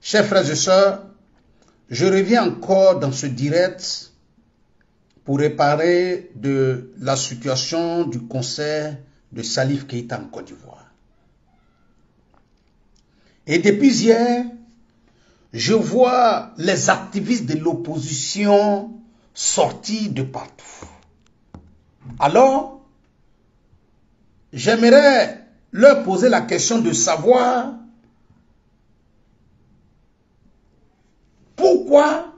Chers frères et sœurs, je reviens encore dans ce direct pour réparer de la situation du concert de Salif Keïta en Côte d'Ivoire. Et depuis hier, je vois les activistes de l'opposition sortir de partout. Alors, j'aimerais leur poser la question de savoir pourquoi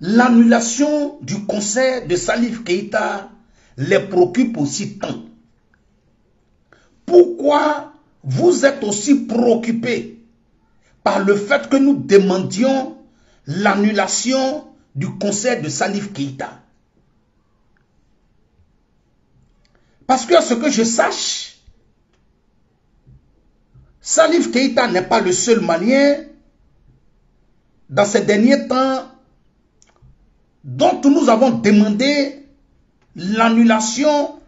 l'annulation du concert de Salif Keïta les préoccupe aussi tant. Pourquoi vous êtes aussi préoccupés par le fait que nous demandions l'annulation du concert de Salif Keïta? Parce que à ce que je sache, Salif Keïta n'est pas le seul Malien dans ces derniers temps dont nous avons demandé l'annulation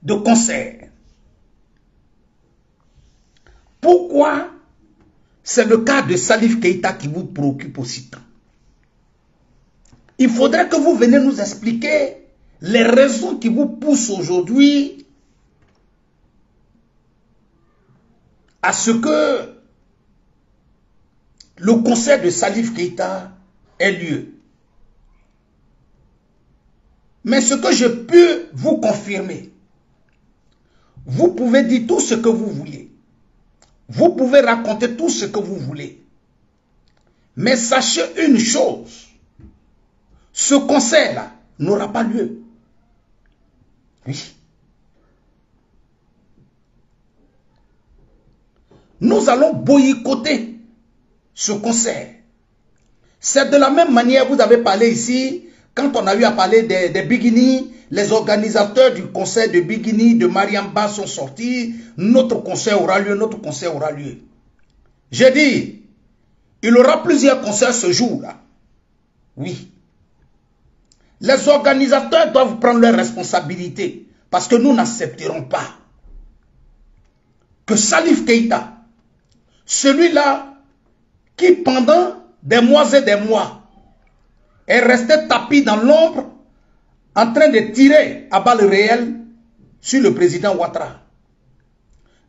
de concert. Pourquoi c'est le cas de Salif Keïta qui vous préoccupe aussi tant? Il faudrait que vous veniez nous expliquer les raisons qui vous poussent aujourd'hui à ce que le concert de Salif Keïta ait lieu. Mais ce que je peux vous confirmer, vous pouvez dire tout ce que vous voulez. Vous pouvez raconter tout ce que vous voulez. Mais sachez une chose, ce concert-là n'aura pas lieu. Oui. Nous allons boycotter ce concert. C'est de la même manière, vous avez parlé ici, quand on a eu à parler des Biguini, les organisateurs du concert de Biguini, de Mariamba sont sortis, notre concert aura lieu, notre concert aura lieu. J'ai dit, il y aura plusieurs concerts ce jour-là. Oui. Les organisateurs doivent prendre leurs responsabilités parce que nous n'accepterons pas que Salif Keïta, celui-là qui pendant des mois et des mois est resté tapis dans l'ombre en train de tirer à balles réelles sur le président Ouattara.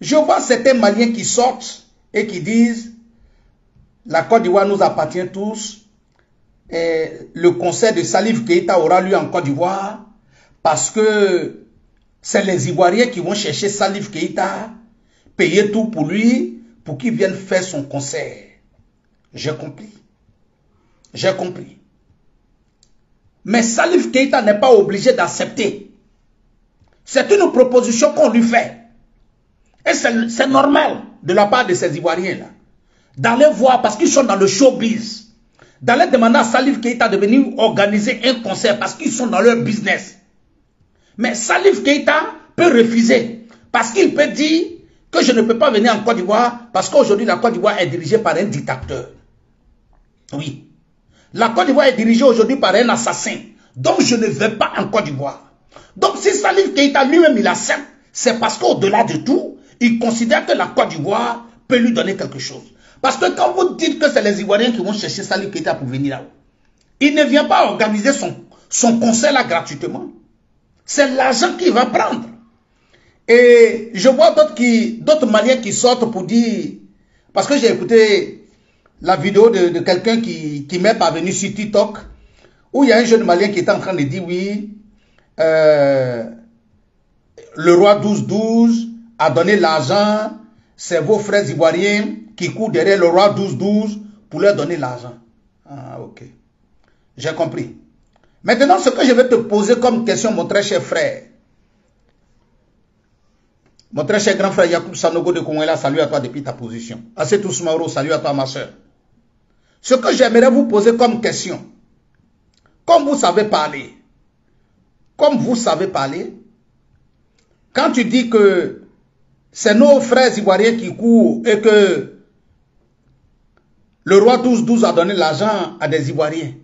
Je vois certains Maliens qui sortent et qui disent la Côte d'Ivoire nous appartient tous. Et le concert de Salif Keïta aura lieu en Côte d'Ivoire parce que c'est les Ivoiriens qui vont chercher Salif Keïta, payer tout pour lui, pour qu'il vienne faire son concert. J'ai compris. J'ai compris. Mais Salif Keïta n'est pas obligé d'accepter. C'est une proposition qu'on lui fait. Et c'est normal de la part de ces Ivoiriens-là d'aller voir parce qu'ils sont dans le showbiz. D'aller demander à Salif Keïta de venir organiser un concert parce qu'ils sont dans leur business. Mais Salif Keïta peut refuser parce qu'il peut dire que je ne peux pas venir en Côte d'Ivoire parce qu'aujourd'hui la Côte d'Ivoire est dirigée par un dictateur. Oui. La Côte d'Ivoire est dirigée aujourd'hui par un assassin. Donc je ne vais pas en Côte d'Ivoire. Donc si Salif Keïta lui-même il accepte, c'est parce qu'au-delà de tout, il considère que la Côte d'Ivoire peut lui donner quelque chose. Parce que quand vous dites que c'est les Ivoiriens qui vont chercher Salif Keïta pour venir là-haut, il ne vient pas organiser son concert là gratuitement. C'est l'argent qu'il va prendre. Et je vois d'autres Maliens qui sortent pour dire, parce que j'ai écouté la vidéo de quelqu'un qui m'est parvenu sur TikTok, où il y a un jeune Malien qui est en train de dire oui, le roi 12-12 a donné l'argent, c'est vos frères ivoiriens qui courent derrière le roi 12-12 pour leur donner l'argent. Ah, ok. J'ai compris. Maintenant, ce que je vais te poser comme question, mon très cher frère, mon très cher grand frère Yacoub Sanogo de Kongwela, salut à toi depuis ta position. Assetou Soumaoro, salut à toi ma soeur. Ce que j'aimerais vous poser comme question, comme vous savez parler, quand tu dis que c'est nos frères ivoiriens qui courent et que le roi 12-12 a donné l'argent à des Ivoiriens,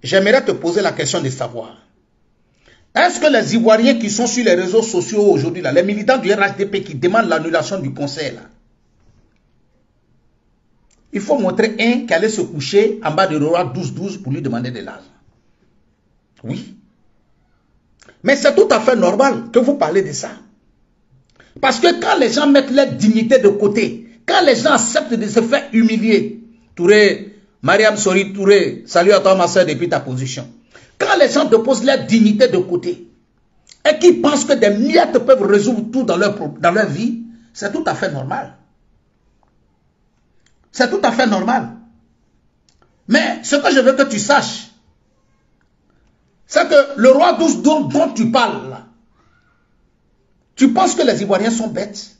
j'aimerais te poser la question de savoir, est-ce que les Ivoiriens qui sont sur les réseaux sociaux aujourd'hui, les militants du RHDP qui demandent l'annulation du concert, là, il faut montrer un qui allait se coucher en bas de roi 12-12 pour lui demander de l'argent. Oui. Mais c'est tout à fait normal que vous parlez de ça. Parce que quand les gens mettent leur dignité de côté, quand les gens acceptent de se faire humilier, Touré, Mariam Sori Touré, salut à toi ma soeur depuis ta position. Quand les gens déposent leur dignité de côté et qu'ils pensent que des miettes peuvent résoudre tout dans leur vie, c'est tout à fait normal. C'est tout à fait normal. Mais ce que je veux que tu saches, c'est que le roi 12 dont tu parles, là, tu penses que les Ivoiriens sont bêtes?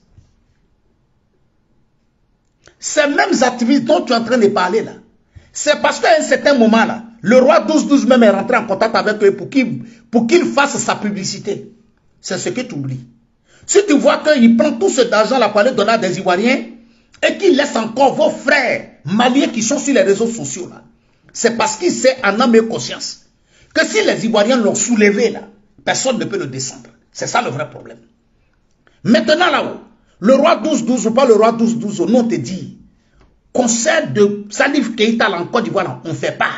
Ces mêmes activistes dont tu es en train de parler là, c'est parce qu'à un certain moment là, le roi 12-12 même est rentré en contact avec eux pour qu'il fasse sa publicité. C'est ce que tu oublies. Si tu vois qu'il prend tout cet argent là pour aller donner à des Ivoiriens et qu'il laisse encore vos frères maliens qui sont sur les réseaux sociaux là, c'est parce qu'il sait en âme et conscience que si les Ivoiriens l'ont soulevé là, personne ne peut le descendre. C'est ça le vrai problème. Maintenant là-haut, le roi 12-12 ou pas le roi 12-12, au nom te dit, concert de Salif Keïta en Côte d'Ivoire, on ne fait pas.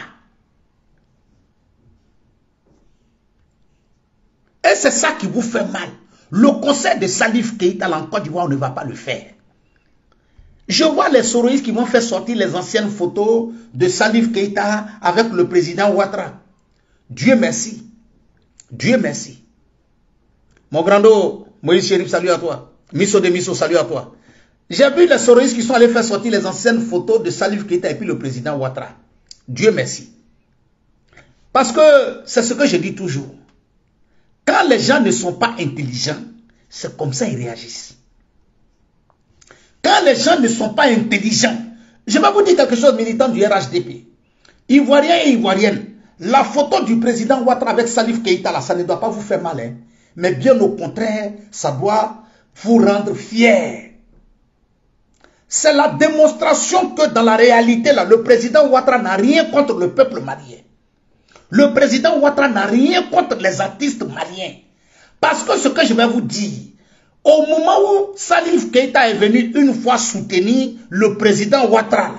Et c'est ça qui vous fait mal. Le concert de Salif Keïta en Côte d'Ivoire, on ne va pas le faire. Je vois les soroïstes qui vont faire sortir les anciennes photos de Salif Keïta avec le président Ouattara. Dieu merci. Dieu merci. Mon grando, Moïse Chérif, salut à toi. Misso de Misso, salut à toi. J'ai vu les soroïstes qui sont allés faire sortir les anciennes photos de Salif Keïta et puis le président Ouattara. Dieu merci. Parce que c'est ce que je dis toujours. Quand les gens ne sont pas intelligents, c'est comme ça qu'ils réagissent. Quand les gens ne sont pas intelligents, je vais vous dire quelque chose, militant du RHDP. Ivoiriens et Ivoiriennes, la photo du président Ouattara avec Salif Keïta, là, ça ne doit pas vous faire mal. Hein? Mais bien au contraire, ça doit vous rendre fiers. C'est la démonstration que dans la réalité, là, le président Ouattara n'a rien contre le peuple malien. Le président Ouattara n'a rien contre les artistes maliens. Parce que ce que je vais vous dire, au moment où Salif Keïta est venu une fois soutenir le président Ouattara,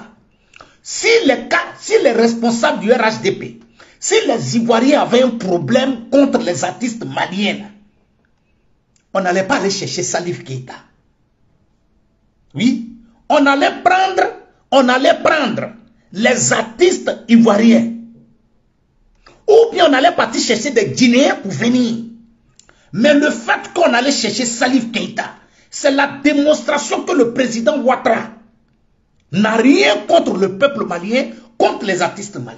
si les responsables du RHDP, si les Ivoiriens avaient un problème contre les artistes maliens, on n'allait pas aller chercher Salif Keïta. Oui, on allait prendre les artistes ivoiriens. Ou bien on allait partir chercher des Guinéens pour venir. Mais le fait qu'on allait chercher Salif Keïta, c'est la démonstration que le président Ouattara n'a rien contre le peuple malien, contre les artistes maliens.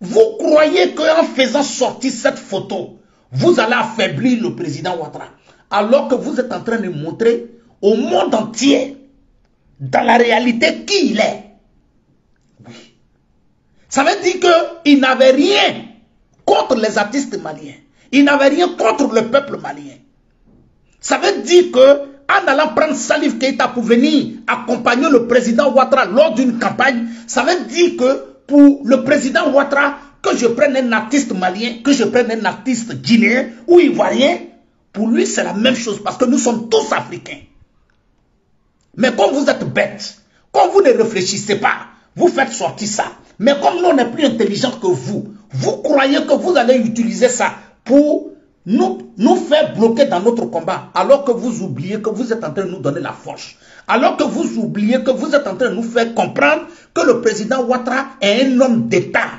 Vous croyez qu'en faisant sortir cette photo, vous allez affaiblir le président Ouattara, alors que vous êtes en train de montrer au monde entier, dans la réalité, qui il est. Oui. Ça veut dire qu'il n'avait rien contre les artistes maliens. Il n'avait rien contre le peuple malien. Ça veut dire que en allant prendre Salif Keïta pour venir accompagner le président Ouattara lors d'une campagne, ça veut dire que pour le président Ouattara, que je prenne un artiste malien, que je prenne un artiste guinéen ou ivoirien, pour lui c'est la même chose parce que nous sommes tous africains. Mais comme vous êtes bêtes, comme vous ne réfléchissez pas, vous faites sortir ça. Mais comme nous on est plus intelligents que vous, vous croyez que vous allez utiliser ça pour nous faire bloquer dans notre combat, alors que vous oubliez que vous êtes en train de nous donner la force. Alors que vous oubliez que vous êtes en train de nous faire comprendre que le président Ouattara est un homme d'État.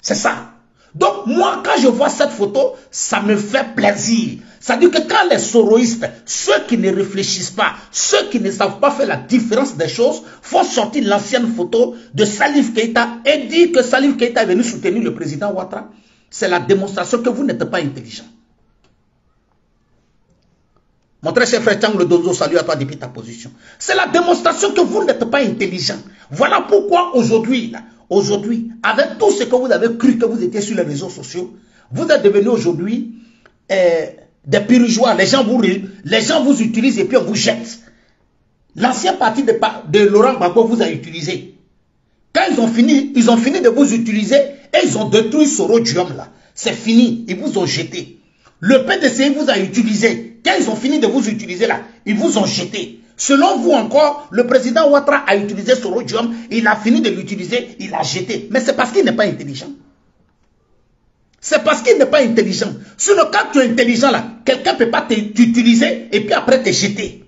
C'est ça. Donc moi, quand je vois cette photo, ça me fait plaisir. Ça dit que quand les soroïstes, ceux qui ne réfléchissent pas, ceux qui ne savent pas faire la différence des choses, font sortir l'ancienne photo de Salif Keïta et dire que Salif Keïta est venu soutenir le président Ouattara, c'est la démonstration que vous n'êtes pas intelligent. Mon très cher frère Tchang le Donzo, salut à toi depuis ta position. C'est la démonstration que vous n'êtes pas intelligent. Voilà pourquoi aujourd'hui, avec tout ce que vous avez cru que vous étiez sur les réseaux sociaux, vous êtes devenus aujourd'hui des pirigeois. Les gens vous utilisent et puis on vous jette. L'ancien parti de Laurent Gbagbo vous a utilisé. Quand ils ont fini de vous utiliser et ils ont détruit ce rhodium là. C'est fini, ils vous ont jeté. Le PDC vous a utilisé. Quand ils ont fini de vous utiliser là, ils vous ont jeté. Selon vous encore, le président Ouattara a utilisé ce rhodium, il a fini de l'utiliser, il l'a jeté. Mais c'est parce qu'il n'est pas intelligent. C'est parce qu'il n'est pas intelligent. Sinon, quand tu es intelligent, là, quelqu'un ne peut pas t'utiliser et puis après te jeter.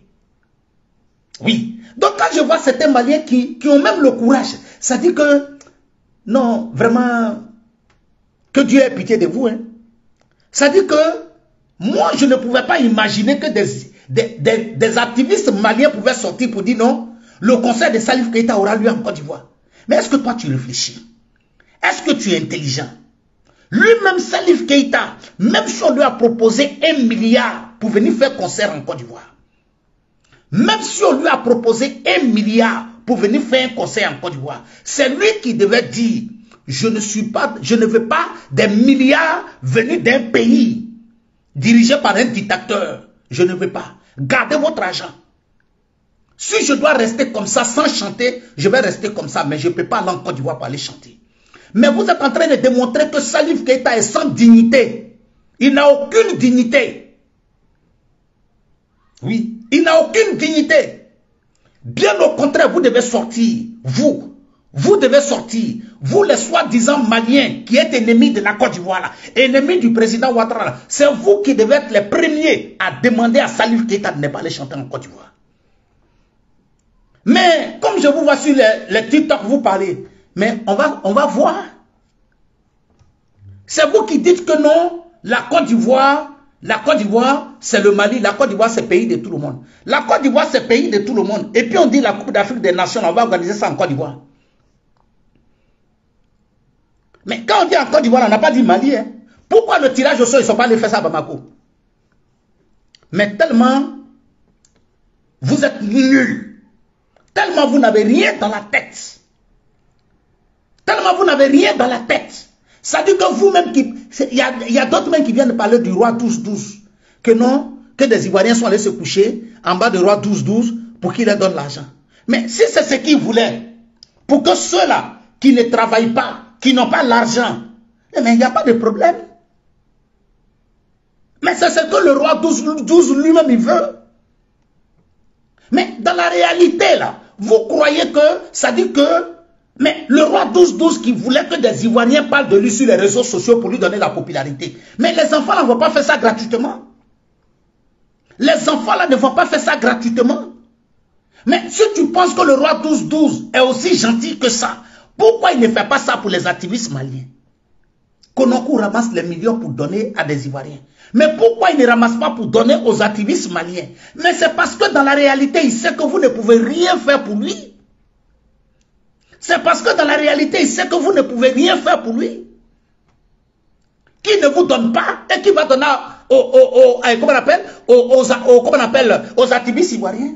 Oui. Donc, quand je vois certains Maliens qui ont même le courage, ça dit que, non, vraiment, que Dieu ait pitié de vous. Hein. Ça dit que, moi, je ne pouvais pas imaginer que des activistes maliens pouvaient sortir pour dire non, le concert de Salif Keïta aura lieu en Côte d'Ivoire. Mais est-ce que toi, tu réfléchis? Est-ce que tu es intelligent? Lui-même, Salif Keïta, même si on lui a proposé 1 milliard pour venir faire concert en Côte d'Ivoire, même si on lui a proposé 1 milliard pour venir faire un concert en Côte d'Ivoire, c'est lui qui devait dire, je ne veux pas des milliards venus d'un pays dirigé par un dictateur. Je ne veux pas. Gardez votre argent. Si je dois rester comme ça sans chanter, je vais rester comme ça, mais je ne peux pas aller en Côte d'Ivoire pour aller chanter. Mais vous êtes en train de démontrer que Salif Keïta est sans dignité. Il n'a aucune dignité. Oui, il n'a aucune dignité. Bien au contraire, vous devez sortir. Vous devez sortir. Vous, les soi-disant Maliens qui êtes ennemis de la Côte d'Ivoire, ennemis du président Ouattara, c'est vous qui devez être les premiers à demander à Salif Keïta de ne pas aller chanter en Côte d'Ivoire. Mais comme je vous vois sur les TikTok, vous parlez. Mais on va voir. C'est vous qui dites que non, la Côte d'Ivoire, c'est le Mali, la Côte d'Ivoire, c'est le pays de tout le monde. La Côte d'Ivoire, c'est le pays de tout le monde. Et puis on dit la Coupe d'Afrique des Nations, on va organiser ça en Côte d'Ivoire. Mais quand on dit en Côte d'Ivoire, on n'a pas dit Mali. Hein. Pourquoi le tirage au sort, ils ne sont pas allés faire ça à Bamako? Mais tellement, vous êtes nuls. Tellement vous n'avez rien dans la tête. Tellement vous n'avez rien dans la tête. Ça dit que vous-même, il y a d'autres même qui viennent de parler du roi 12-12. Que non, que des Ivoiriens sont allés se coucher en bas du roi 12-12 pour qu'il leur donne l'argent. Mais si c'est ce qu'ils voulaient, pour que ceux-là qui ne travaillent pas, qui n'ont pas l'argent, mais il n'y a pas de problème. Mais c'est ce que le roi 12 lui-même il veut. Mais dans la réalité, là, vous croyez que ça dit que mais le roi 12 qui voulait que des Ivoiriens parlent de lui sur les réseaux sociaux pour lui donner la popularité. Mais les enfants là ne vont pas faire ça gratuitement. Les enfants là ne vont pas faire ça gratuitement. Mais si tu penses que le roi 12 est aussi gentil que ça, pourquoi il ne fait pas ça pour les activistes maliens? Konoko ramasse les millions pour donner à des Ivoiriens. Mais pourquoi il ne ramasse pas pour donner aux activistes maliens? Mais c'est parce que dans la réalité, il sait que vous ne pouvez rien faire pour lui. C'est parce que dans la réalité, il sait que vous ne pouvez rien faire pour lui. Qui ne vous donne pas et qui va donner aux activistes ivoiriens.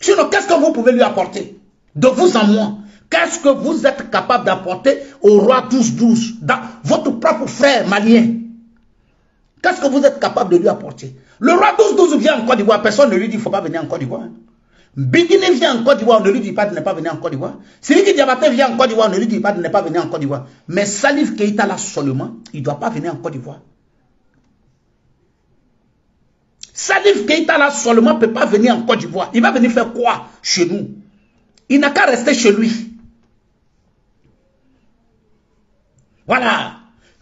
Sinon, qu'est-ce que vous pouvez lui apporter? De vous en moins. Qu'est-ce que vous êtes capable d'apporter au roi 12 dans votre propre frère malien? Qu'est-ce que vous êtes capable de lui apporter? Le roi 12 vient en Côte d'Ivoire, personne ne lui dit qu'il ne faut pas venir en Côte d'Ivoire. Bigini vient en Côte d'Ivoire, on ne lui dit pas de ne pas venir en Côte d'Ivoire. Siriki Diabaté vient en Côte d'Ivoire, on ne lui dit pas de ne pas venir en Côte d'Ivoire. Mais Salif Keïta là seulement, il ne doit pas venir en Côte d'Ivoire. Salif Keïta là seulement ne peut pas venir en Côte d'Ivoire. Il va venir faire quoi chez nous? Il n'a qu'à rester chez lui. Voilà.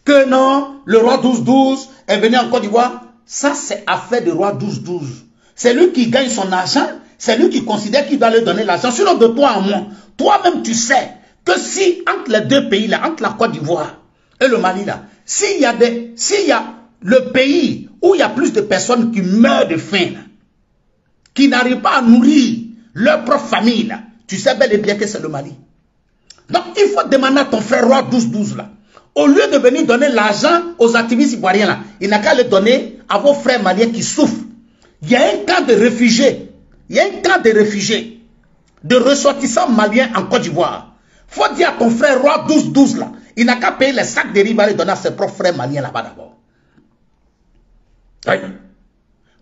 Que non, le roi 12 est venu en Côte d'Ivoire. Ça, c'est affaire du roi 12. C'est lui qui gagne son argent. C'est lui qui considère qu'il doit lui donner l'argent. Sinon, de toi en moi, toi-même, tu sais que si, entre les deux pays, là, entre la Côte d'Ivoire et le Mali, là, s'il y a le pays où il y a plus de personnes qui meurent de faim, là, qui n'arrivent pas à nourrir leur propre famille, là, tu sais bel et bien que c'est le Mali. Donc, il faut demander à ton frère roi 12 là. Au lieu de venir donner l'argent aux activistes ivoiriens, là, il n'a qu'à le donner à vos frères maliens qui souffrent. Il y a un camp de réfugiés. Il y a un camp de réfugiés, de ressortissants maliens en Côte d'Ivoire. Il faut dire à ton frère roi 12 là, il n'a qu'à payer les sacs de riz et donner à ses propres frères maliens là-bas d'abord. Oui.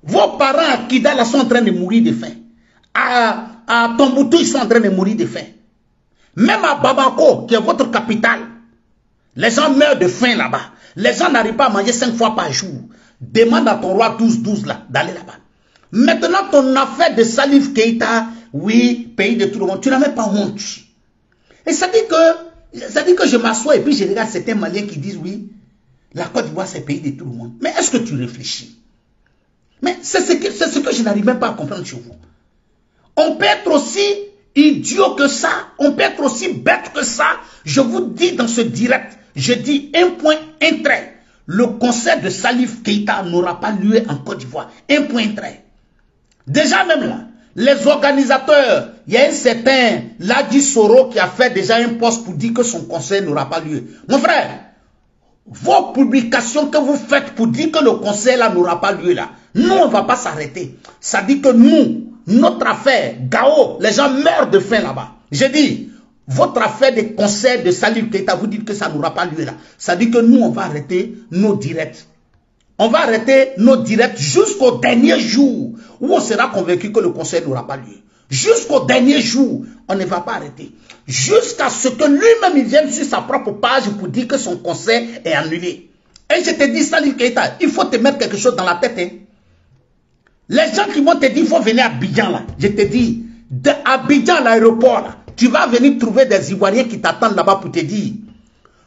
Vos parents à Kidal sont en train de mourir de faim. À Tombouctou, ils sont en train de mourir de faim. Même à Bamako, qui est votre capitale, les gens meurent de faim là-bas. Les gens n'arrivent pas à manger 5 fois par jour. Demande à ton roi 12 là d'aller là-bas. Maintenant, ton affaire de Salif Keïta, oui, pays de tout le monde, tu n'as même pas honte. Et ça dit que je m'assois et puis je regarde certains Maliens qui disent, oui, la Côte d'Ivoire, c'est pays de tout le monde. Mais est-ce que tu réfléchis? Mais c'est ce que je n'arrive même pas à comprendre chez vous. On peut être aussi idiot que ça, on peut être aussi bête que ça. Je vous dis dans ce direct, je dis un point, un trait. Le concert de Salif Keïta n'aura pas lieu en Côte d'Ivoire. Un point, un trait. Déjà même là, les organisateurs, il y a un certain Ladi Soro qui a fait déjà un post pour dire que son concert n'aura pas lieu. Mon frère, vos publications que vous faites pour dire que le concert là n'aura pas lieu là, nous on ne va pas s'arrêter. Ça dit que nous, notre affaire, Gao, les gens meurent de faim là-bas. J'ai dit, votre affaire de concert de Salif Keïta, vous dites que ça n'aura pas lieu là. Ça dit que nous on va arrêter nos directs. On va arrêter nos directs jusqu'au dernier jour où on sera convaincu que le concert n'aura pas lieu. Jusqu'au dernier jour, on ne va pas arrêter. Jusqu'à ce que lui-même il vienne sur sa propre page pour dire que son concert est annulé. Et je te dis, Salif Keïta, il faut te mettre quelque chose dans la tête. Hein. Les gens qui vont te dire, il faut venir à Abidjan là. Je te dis, de Abidjan à l'aéroport là, tu vas venir trouver des Ivoiriens qui t'attendent là-bas pour te dire,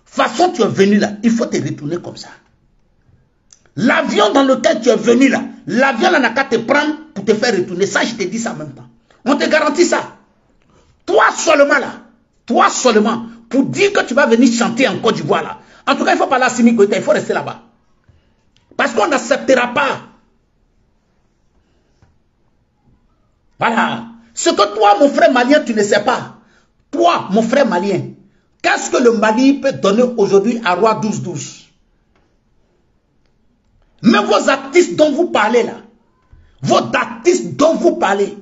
façon tu es venu là, il faut te retourner comme ça. L'avion dans lequel tu es venu là, l'avion là n'a qu'à te prendre pour te faire retourner. Ça, je te dis ça en même temps. On te garantit ça. Toi seulement là, toi seulement, pour dire que tu vas venir chanter en Côte d'Ivoire là. En tout cas, il faut parler à Simi Goïta, il faut rester là-bas. Parce qu'on n'acceptera pas. Voilà. Ce que toi, mon frère malien, tu ne sais pas. Toi, mon frère malien, qu'est-ce que le Mali peut donner aujourd'hui à Roi 12-12? Mais vos artistes dont vous parlez là, vos artistes dont vous parlez,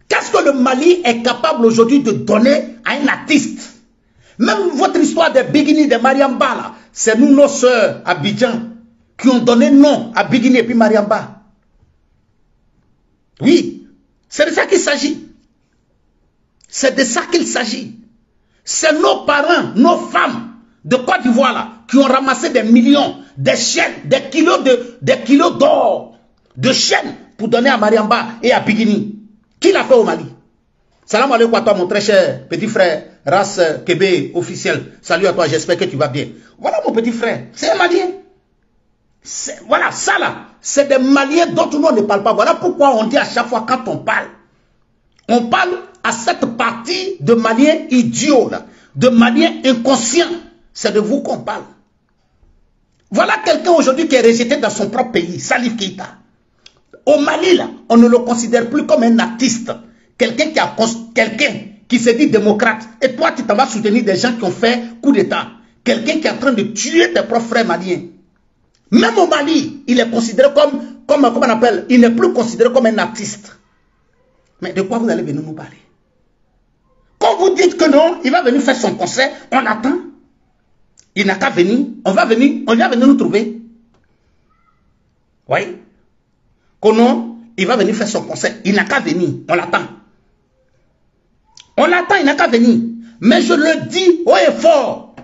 qu'est-ce que le Mali est capable aujourd'hui de donner à un artiste? Même votre histoire des Bigini, des Mariamba là, c'est nous, nos sœurs à Abidjan, qui ont donné nom à Bigini et puis Mariamba. Oui, c'est de ça qu'il s'agit. C'est de ça qu'il s'agit. C'est nos parents, nos femmes de Côte d'Ivoire là, qui ont ramassé des millions, des chaînes, des kilos d'or, de chaînes pour donner à Mariamba et à Bigini. Qui l'a fait au Mali? Salam alaikum à toi mon très cher petit frère, race Kébé officiel. Salut à toi, j'espère que tu vas bien. Voilà mon petit frère, c'est un Malien. Voilà, ça là, c'est des Maliens dont tout le monde ne parle pas. Voilà pourquoi on dit à chaque fois quand on parle à cette partie de Maliens idiots, là, de Maliens inconscients. C'est de vous qu'on parle. Voilà quelqu'un aujourd'hui qui est rejeté dans son propre pays, Salif Keïta. Au Mali, là, on ne le considère plus comme un artiste. Quelqu'un qui se dit démocrate. Et toi, tu t'en vas soutenir des gens qui ont fait coup d'État. Quelqu'un qui est en train de tuer tes propres frères maliens. Même au Mali, il est considéré comment on appelle, il n'est plus considéré comme un artiste. Mais de quoi vous allez venir nous parler? Quand vous dites que non, il va venir faire son concert, on attend. Il n'a qu'à venir, on va venir nous trouver. Oui. Que non, il va venir faire son concert, il n'a qu'à venir, on l'attend. On l'attend, il n'a qu'à venir. Mais je le dis haut et fort.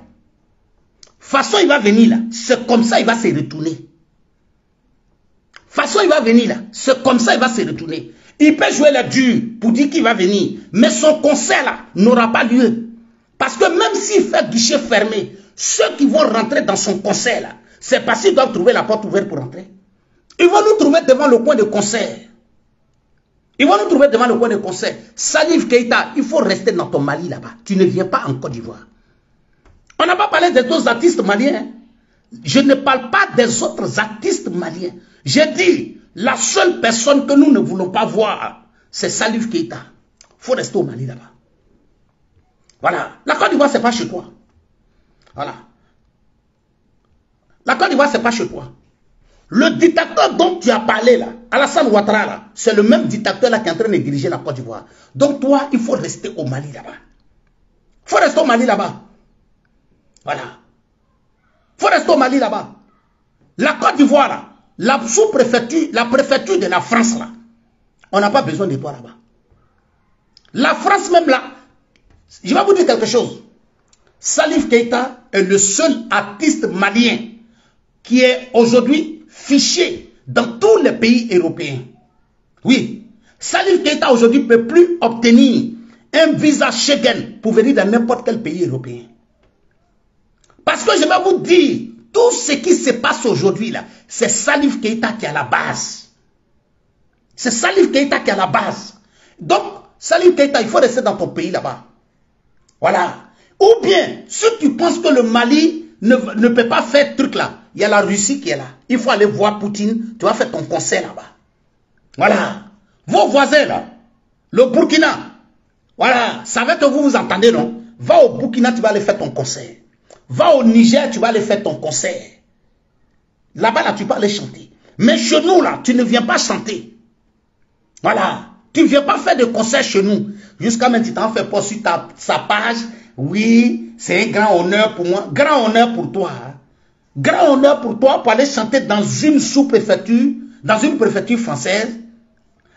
Façon, il va venir là, c'est comme ça il va se retourner. Façon, il va venir là, c'est comme ça il va se retourner. Il peut jouer la dure pour dire qu'il va venir, mais son concert là n'aura pas lieu. Parce que même s'il fait guichet fermé, ceux qui vont rentrer dans son concert là, c'est parce qu'ils doivent trouver la porte ouverte pour rentrer. Ils vont nous trouver devant le coin de concert. Ils vont nous trouver devant le coin de concert. Salif Keïta, il faut rester dans ton Mali là-bas. Tu ne viens pas en Côte d'Ivoire. On n'a pas parlé des autres artistes maliens. Je ne parle pas des autres artistes maliens. J'ai dit, la seule personne que nous ne voulons pas voir, c'est Salif Keïta. Il faut rester au Mali là-bas. Voilà. La Côte d'Ivoire, ce n'est pas chez toi. Voilà. La Côte d'Ivoire, ce n'est pas chez toi. Le dictateur dont tu as parlé là, Alassane Ouattara là, c'est le même dictateur là qui est en train de diriger la Côte d'Ivoire. Donc toi, il faut rester au Mali là-bas. Il faut rester au Mali là-bas. Voilà. Il faut rester au Mali là-bas. La Côte d'Ivoire là, la sous-préfecture, la préfecture de la France là, on n'a pas besoin de toi là-bas. La France même là, je vais vous dire quelque chose. Salif Keïta est le seul artiste malien qui est aujourd'hui fiché dans tous les pays européens. Oui, Salif Keita aujourd'hui ne peut plus obtenir un visa Schengen pour venir dans n'importe quel pays européen. Parce que je vais vous dire, tout ce qui se passe aujourd'hui là, c'est Salif Keita qui est à la base. C'est Salif Keita qui est à la base. Donc, Salif Keita, il faut rester dans ton pays là-bas. Voilà. Ou bien, si tu penses que le Mali ne peut pas faire ce truc là, il y a la Russie qui est là. Il faut aller voir Poutine, tu vas faire ton concert là-bas. Voilà. Vos voisins là, le Burkina, voilà, savez que vous vous entendez, non? Va au Burkina, tu vas aller faire ton concert. Va au Niger, tu vas aller faire ton concert. Là-bas, là, tu vas aller chanter. Mais chez nous, là, tu ne viens pas chanter. Voilà. Tu ne viens pas faire de concert chez nous. Jusqu'à maintenant, tu t'en fais pas sur sa page. Oui, c'est un grand honneur pour moi. Grand honneur pour toi. Hein? Grand honneur pour toi pour aller chanter dans une sous-préfecture, dans une préfecture française.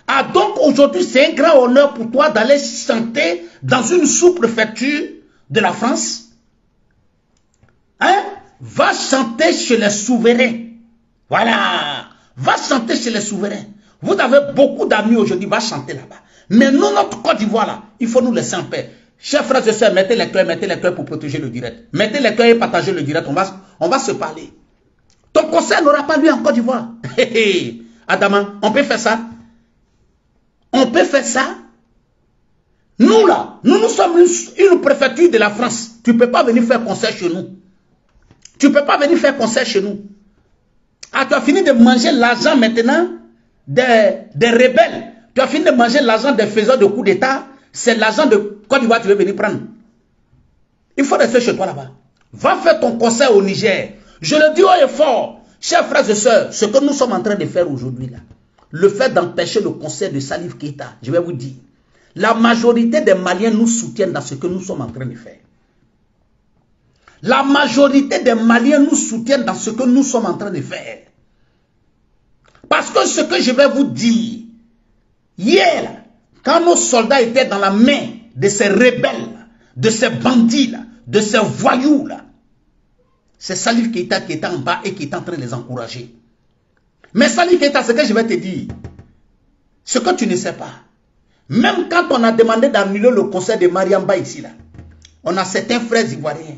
Ah, donc aujourd'hui, c'est un grand honneur pour toi d'aller chanter dans une sous-préfecture de la France. Hein? Va chanter chez les souverains. Voilà. Va chanter chez les souverains. Vous avez beaucoup d'amis aujourd'hui, va chanter là-bas. Mais nous, notre Côte d'Ivoire, là, il faut nous laisser en paix. Chers frères et sœurs, mettez les cœurs pour protéger le direct. Mettez les cœurs et partagez le direct. On va se parler. Ton conseil n'aura pas lieu en Côte d'Ivoire. Adama, on peut faire ça? On peut faire ça? Nous, là, nous sommes une préfecture de la France. Tu ne peux pas venir faire concert chez nous. Tu ne peux pas venir faire concert chez nous. Ah, tu as fini de manger l'argent maintenant des rebelles. Tu as fini de manger l'argent des faiseurs de coups d'État. C'est l'argent de Côte d'Ivoire que tu veux venir prendre. Il faut rester chez toi là-bas. Va faire ton concert au Niger. Je le dis haut et fort. Chers frères et sœurs, ce que nous sommes en train de faire aujourd'hui là, le fait d'empêcher le concert de Salif Keita, je vais vous dire, la majorité des Maliens nous soutiennent dans ce que nous sommes en train de faire. La majorité des Maliens nous soutiennent dans ce que nous sommes en train de faire. Parce que ce que je vais vous dire, hier, quand nos soldats étaient dans la main de ces rebelles, de ces bandits-là, de ces voyous-là, c'est Salif Keita qui était en bas et qui est en train de les encourager. Mais Salif Keita, ce que je vais te dire, ce que tu ne sais pas, même quand on a demandé d'annuler le concert de Mariamba ici, là, on a certains frères ivoiriens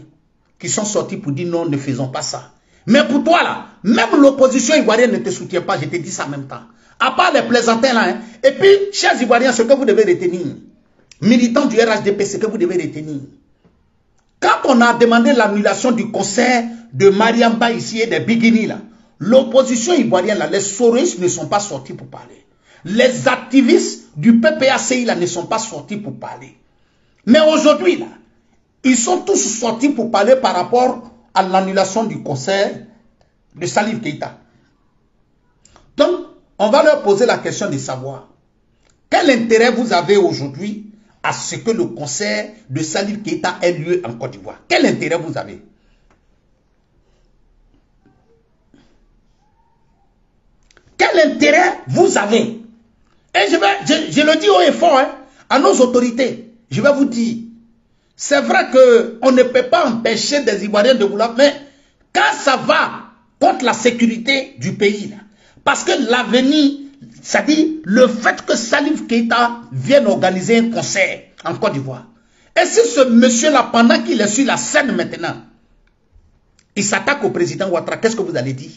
qui sont sortis pour dire non, ne faisons pas ça. Mais pour toi là, même l'opposition ivoirienne ne te soutient pas, je te dis ça en même temps. À part les plaisantins là, hein. Et puis, chers Ivoiriens, ce que vous devez retenir, militants du RHDP, ce que vous devez retenir. Quand on a demandé l'annulation du concert de Mariamba ici et des Bigini là, l'opposition ivoirienne là, les souristes ne sont pas sortis pour parler. Les activistes du PPACI là ne sont pas sortis pour parler. Mais aujourd'hui là, ils sont tous sortis pour parler par rapport à l'annulation du concert de Salif Keita. Donc, on va leur poser la question de savoir quel intérêt vous avez aujourd'hui à ce que le concert de Salif Keita ait lieu en Côte d'Ivoire. Quel intérêt vous avez? Quel intérêt vous avez? Et je le dis haut et fort hein, à nos autorités. Je vais vous dire, c'est vrai qu'on ne peut pas empêcher des Ivoiriens de vouloir, mais quand ça va contre la sécurité du pays, là, parce que l'avenir, c'est-à-dire le fait que Salif Keita vienne organiser un concert en Côte d'Ivoire. Et si ce monsieur-là, pendant qu'il est sur la scène maintenant, il s'attaque au président Ouattara, qu'est-ce que vous allez dire?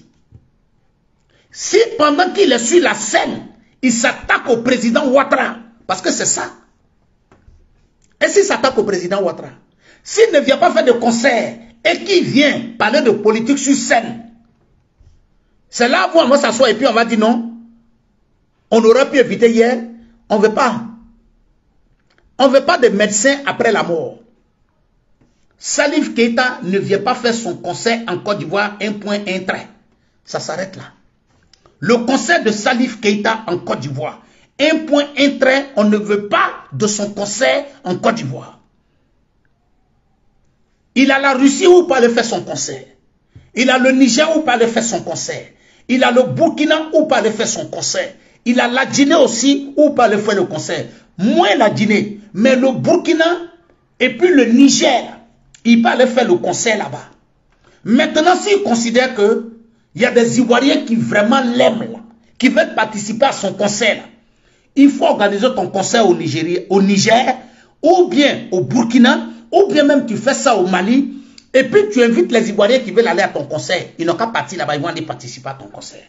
Si pendant qu'il est sur la scène, il s'attaque au président Ouattara, parce que c'est ça. Et s'il s'attaque au président Ouattara, s'il ne vient pas faire de concert et qu'il vient parler de politique sur scène, c'est là où on va s'asseoir et puis on va dire non, on aurait pu éviter hier, on ne veut pas. On ne veut pas de médecins après la mort. Salif Keita ne vient pas faire son concert en Côte d'Ivoire, un point, un trait. Ça s'arrête là. Le concert de Salif Keita en Côte d'Ivoire, un point, un trait, on ne veut pas de son concert en Côte d'Ivoire. Il a la Russie où pas aller faire son concert. Il a le Niger où pas aller faire son concert. Il a le Burkina où pas aller faire son concert. Il a la Guinée aussi où pas aller faire le concert. Moins la Guinée, mais le Burkina et puis le Niger, il peut aller faire le concert là-bas. Maintenant, s'il considère que il y a des Ivoiriens qui vraiment l'aiment là, qui veulent participer à son concert, là, il faut organiser ton concert au Niger, ou bien au Burkina, ou bien même tu fais ça au Mali, et puis tu invites les Ivoiriens qui veulent aller à ton concert. Ils n'ont qu'à partir là-bas, ils vont aller participer à ton concert.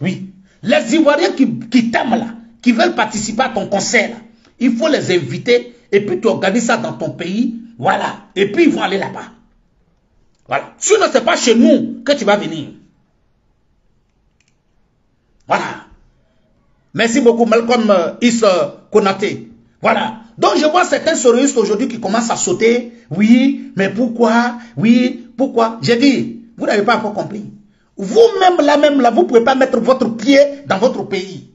Oui. Les Ivoiriens qui t'aiment là, qui veulent participer à ton concert, là, il faut les inviter, et puis tu organises ça dans ton pays, voilà. Et puis ils vont aller là-bas. Voilà. Sinon, ce n'est pas chez nous que tu vas venir. Voilà. Merci beaucoup, Malcolm Konaté. Voilà. Donc, je vois certains sororistes aujourd'hui qui commencent à sauter. Oui, mais pourquoi? Oui, pourquoi? J'ai dit, vous n'avez pas encore compris. Vous-même, là, vous ne pouvez pas mettre votre pied dans votre pays.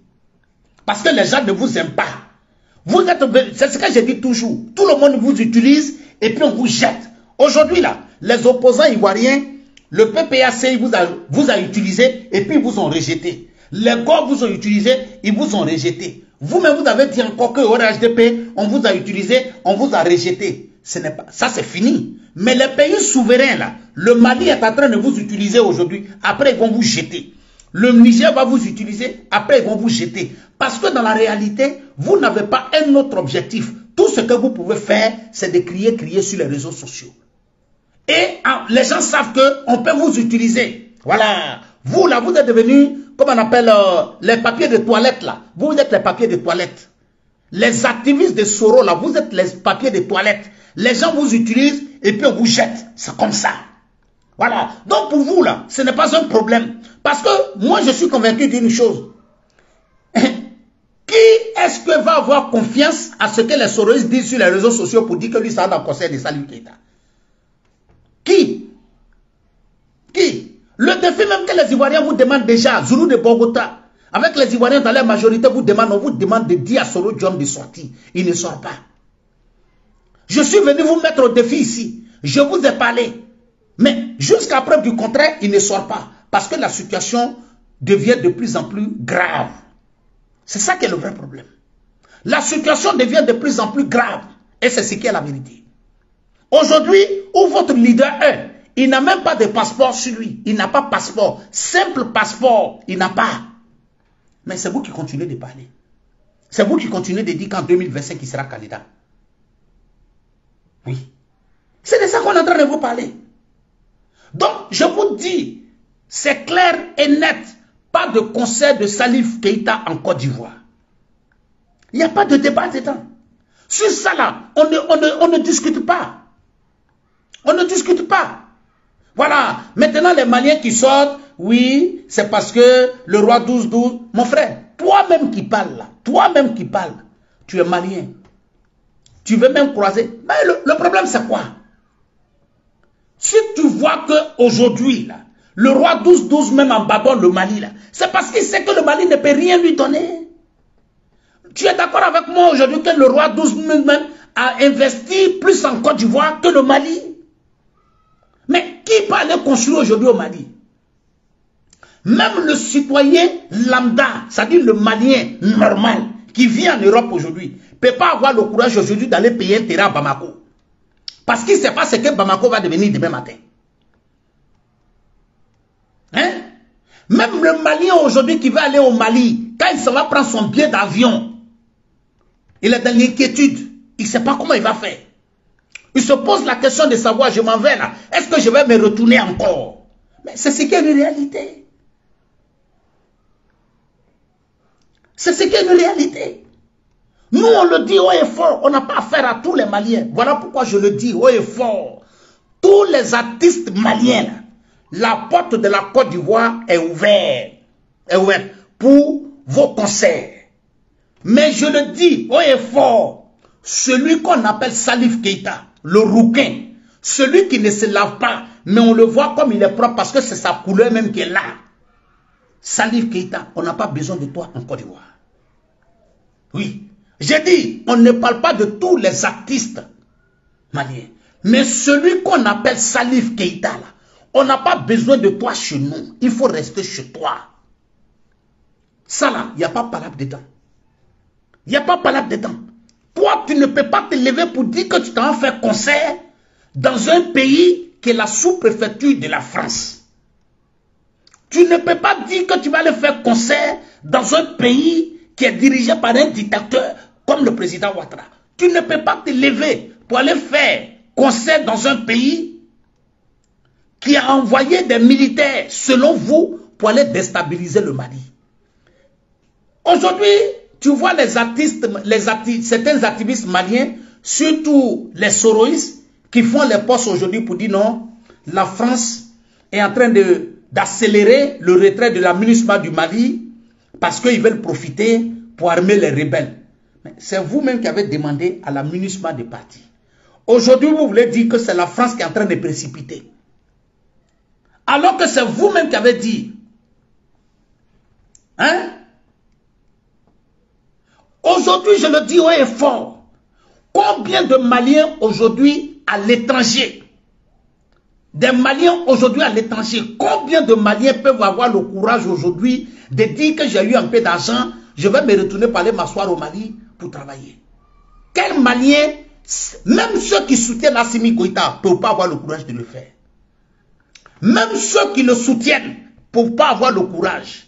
Parce que les gens ne vous aiment pas. C'est ce que j'ai dit toujours. Tout le monde vous utilise et puis on vous jette. Aujourd'hui, là, les opposants ivoiriens, le PPAC vous a utilisé et puis ils vous ont rejeté. Les gars vous ont utilisé, ils vous ont rejeté. Vous-même, vous avez dit encore que au RHDP, on vous a utilisé, on vous a rejeté. Ce n'est pas, ça c'est fini. Mais les pays souverains, là, le Mali est en train de vous utiliser aujourd'hui. Après, ils vont vous jeter. Le Niger va vous utiliser, après, ils vont vous jeter. Parce que dans la réalité, vous n'avez pas un autre objectif. Tout ce que vous pouvez faire, c'est de crier sur les réseaux sociaux. Et les gens savent qu'on peut vous utiliser. Voilà. Vous, là, vous êtes devenus, comme on appelle, les papiers de toilette, là. Vous êtes les papiers de toilette. Les activistes de Soro, là, vous êtes les papiers de toilette. Les gens vous utilisent et puis on vous jette. C'est comme ça. Voilà. Donc, pour vous, là, ce n'est pas un problème. Parce que moi, je suis convaincu d'une chose. Qui est-ce que va avoir confiance à ce que les Soroistes disent sur les réseaux sociaux pour dire que lui, ça va dans le conseil de Salif Keïta? Qui? Le défi même que les Ivoiriens vous demandent déjà, Zulu de Bogota, avec les Ivoiriens dans la majorité, on vous demande de dire à Soro John de sortir. Il ne sort pas. Je suis venu vous mettre au défi ici. Je vous ai parlé. Mais jusqu'à preuve du contraire, il ne sort pas. Parce que la situation devient de plus en plus grave. C'est ça qui est le vrai problème. La situation devient de plus en plus grave. Et c'est ce qui est la vérité. Aujourd'hui, où votre leader est, il n'a même pas de passeport sur lui. Il n'a pas de passeport. Simple passeport, il n'a pas. Mais c'est vous qui continuez de parler. C'est vous qui continuez de dire qu'en 2025, il sera candidat. Oui. C'est de ça qu'on est en train de vous parler. Donc, je vous dis, c'est clair et net, pas de concert de Salif Keïta en Côte d'Ivoire. Il n'y a pas de débat dedans. Sur ça là, on ne discute pas. On ne discute pas. Voilà. Maintenant, les Maliens qui sortent, oui, c'est parce que le roi 12-12, mon frère, toi-même qui parles là, toi-même qui parles, tu es malien. Tu veux même croiser. Mais le problème, c'est quoi? Si tu vois qu'aujourd'hui, le roi 12-12 même abandonne le Mali, c'est parce qu'il sait que le Mali ne peut rien lui donner. Tu es d'accord avec moi aujourd'hui que le roi 12 même a investi plus en Côte d'Ivoire que le Mali? Mais qui peut aller construire aujourd'hui au Mali? Même le citoyen lambda, c'est-à-dire le Malien normal, qui vit en Europe aujourd'hui, ne peut pas avoir le courage aujourd'hui d'aller payer un terrain à Bamako. Parce qu'il ne sait pas ce que Bamako va devenir demain matin. Hein? Même le Malien aujourd'hui qui va aller au Mali, quand il s'en va prendre son billet d'avion, il est dans l'inquiétude. Il ne sait pas comment il va faire. Il se pose la question de savoir, je m'en vais là, est-ce que je vais me retourner encore? Mais c'est ce qui est une réalité. C'est ce qui est une réalité. Nous, on le dit haut et fort, on n'a pas affaire à tous les Maliens. Voilà pourquoi je le dis haut et fort. Tous les artistes maliens, la porte de la Côte d'Ivoire est ouverte. Pour vos concerts. Mais je le dis haut et fort, celui qu'on appelle Salif Keïta, le rouquin, celui qui ne se lave pas, mais on le voit comme il est propre parce que c'est sa couleur même qui est là. Salif Keïta, on n'a pas besoin de toi en Côte d'Ivoire. Oui. J'ai dit, on ne parle pas de tous les artistes maliens. Mais celui qu'on appelle Salif Keïta, là, on n'a pas besoin de toi chez nous. Il faut rester chez toi. Ça là, il n'y a pas palabre dedans. Il n'y a pas palabre dedans. Toi, tu ne peux pas te lever pour dire que tu t'en fais concert dans un pays qui est la sous-préfecture de la France. Tu ne peux pas dire que tu vas aller faire concert dans un pays qui est dirigé par un dictateur comme le président Ouattara. Tu ne peux pas te lever pour aller faire concert dans un pays qui a envoyé des militaires, selon vous, pour aller déstabiliser le Mali. Aujourd'hui, tu vois les artistes, certains activistes maliens, surtout les soroïstes, qui font les postes aujourd'hui pour dire non, la France est en train d'accélérer le retrait de la MINUSMA du Mali parce qu'ils veulent profiter pour armer les rebelles. C'est vous-même qui avez demandé à la MINUSMA de partir. Aujourd'hui, vous voulez dire que c'est la France qui est en train de précipiter. Alors que c'est vous-même qui avez dit. Hein? Aujourd'hui, je le dis haut et fort. Combien de Maliens aujourd'hui à l'étranger? Des Maliens aujourd'hui à l'étranger. Combien de Maliens peuvent avoir le courage aujourd'hui de dire que j'ai eu un peu d'argent, je vais me retourner pour aller m'asseoir au Mali pour travailler? Quel Malien, même ceux qui soutiennent Assimi Goïta, ne peuvent pas avoir le courage de le faire. Même ceux qui le soutiennent ne peuvent pas avoir le courage.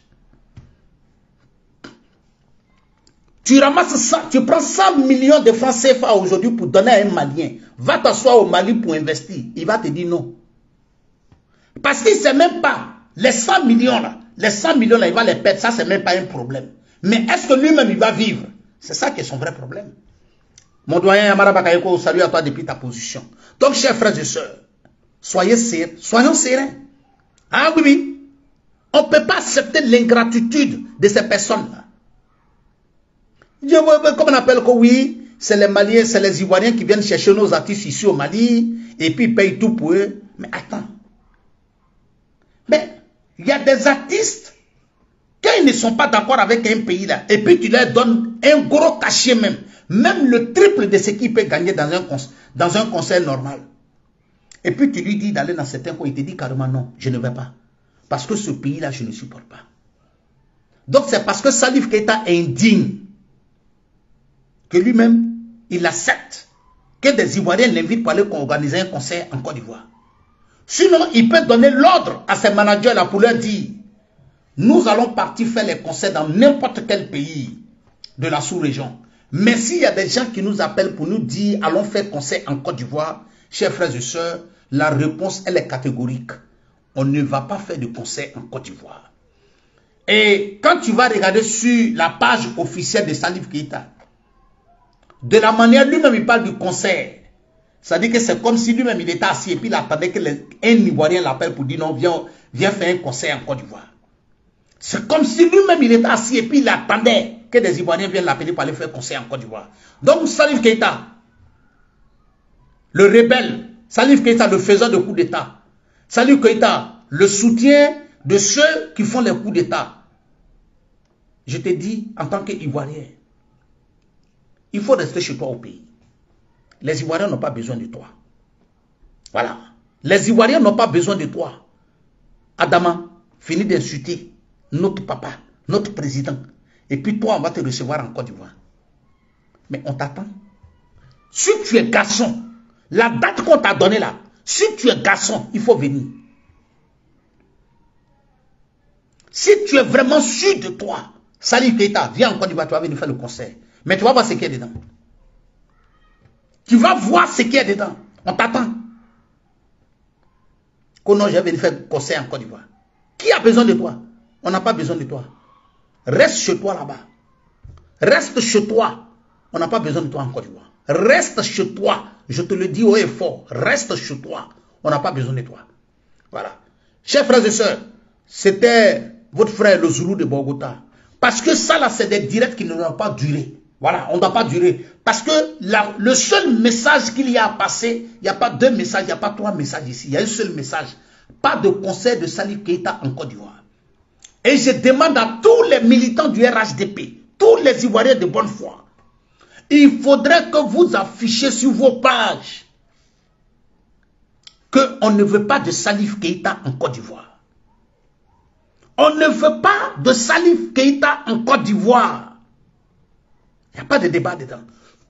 Tu ramasses ça, tu prends 100 millions de francs CFA aujourd'hui pour donner à un Malien. Va t'asseoir au Mali pour investir. Il va te dire non. Parce qu'il ne sait même pas, les 100 millions là, il va les perdre, ça c'est même pas un problème. Mais est-ce que lui-même il va vivre? C'est ça qui est son vrai problème. Mon doyen Yamara Bakayoko, salut à toi depuis ta position. Donc chers frères et sœurs, soyons sereins. Ah oui, oui. On ne peut pas accepter l'ingratitude de ces personnes-là. Comme on appelle que oui, c'est les Maliens, c'est les Ivoiriens qui viennent chercher nos artistes ici au Mali et puis ils payent tout pour eux. Mais attends. Mais il y a des artistes, quand ils ne sont pas d'accord avec un pays là, et puis tu leur donnes un gros cachet même le triple de ce qu'il peut gagner dans un concert normal. Et puis tu lui dis d'aller dans certains coins, il te dit carrément non, je ne vais pas. Parce que ce pays-là, je ne supporte pas. Donc c'est parce que Salif Keïta est indigne que lui-même, il accepte que des Ivoiriens l'invitent pour aller organiser un concert en Côte d'Ivoire. Sinon, il peut donner l'ordre à ses managers là pour leur dire nous allons partir faire les concerts dans n'importe quel pays de la sous-région. Mais s'il y a des gens qui nous appellent pour nous dire allons faire concert en Côte d'Ivoire, chers frères et sœurs, la réponse elle est catégorique. On ne va pas faire de concert en Côte d'Ivoire. Et quand tu vas regarder sur la page officielle de Salif Keïta, de la manière lui-même il parle du concert, c'est-à-dire que c'est comme si lui-même il était assis et puis il attendait qu'un Ivoirien l'appelle pour dire non, viens faire un concert en Côte d'Ivoire. C'est comme si lui-même il était assis et puis il attendait que des Ivoiriens viennent l'appeler pour aller faire un concert en Côte d'Ivoire. Donc Salif Keïta, le rebelle, Salif Keïta, le faiseur de coups d'État, Salif Keïta, le soutien de ceux qui font les coups d'État. Je te dis en tant qu'Ivoirien, il faut rester chez toi au pays. Les Ivoiriens n'ont pas besoin de toi. Voilà. Les Ivoiriens n'ont pas besoin de toi. Adama, finis d'insulter notre papa, notre président. Et puis toi, on va te recevoir en Côte d'Ivoire. Mais on t'attend. Si tu es garçon, la date qu'on t'a donnée là, si tu es garçon, il faut venir. Si tu es vraiment sûr de toi, Salif Keïta, viens en Côte d'Ivoire, tu vas venir faire le concert. Mais tu vas voir ce qu'il y a dedans. Tu vas voir ce qu'il y a dedans. On t'attend. Que non, je vais venir faire le concert en Côte d'Ivoire. Qui a besoin de toi? On n'a pas besoin de toi. Reste chez toi là-bas. Reste chez toi. On n'a pas besoin de toi en Côte d'Ivoire. Reste chez toi. Je te le dis haut et fort. Reste chez toi. On n'a pas besoin de toi. Voilà. Chers frères et sœurs, c'était votre frère le Zoulou de Bogota. Parce que ça là, c'est des directs qui ne doivent pas durer. Voilà, on ne doit pas durer. Parce que le seul message qu'il y a à passer, il n'y a pas deux messages, il n'y a pas trois messages ici. Il y a un seul message. Pas de concert de Salif Keïta en Côte d'Ivoire. Et je demande à tous les militants du RHDP, tous les Ivoiriens de bonne foi, il faudrait que vous affichez sur vos pages qu'on ne veut pas de Salif Keïta en Côte d'Ivoire. On ne veut pas de Salif Keïta en Côte d'Ivoire. Il n'y a pas de débat dedans.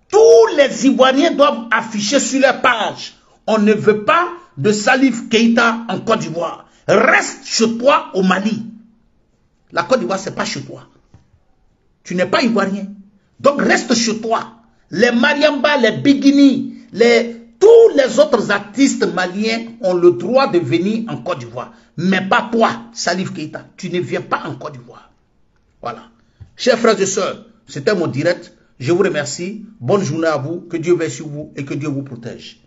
Tous les Ivoiriens doivent afficher sur leur page. On ne veut pas de Salif Keïta en Côte d'Ivoire. Reste chez toi au Mali. La Côte d'Ivoire, ce n'est pas chez toi. Tu n'es pas ivoirien. Donc reste chez toi. Les Mariamba, les Bigini, tous les autres artistes maliens ont le droit de venir en Côte d'Ivoire. Mais pas toi, Salif Keïta. Tu ne viens pas en Côte d'Ivoire. Voilà. Chers frères et sœurs, c'était mon direct. Je vous remercie. Bonne journée à vous. Que Dieu veille sur vous et que Dieu vous protège.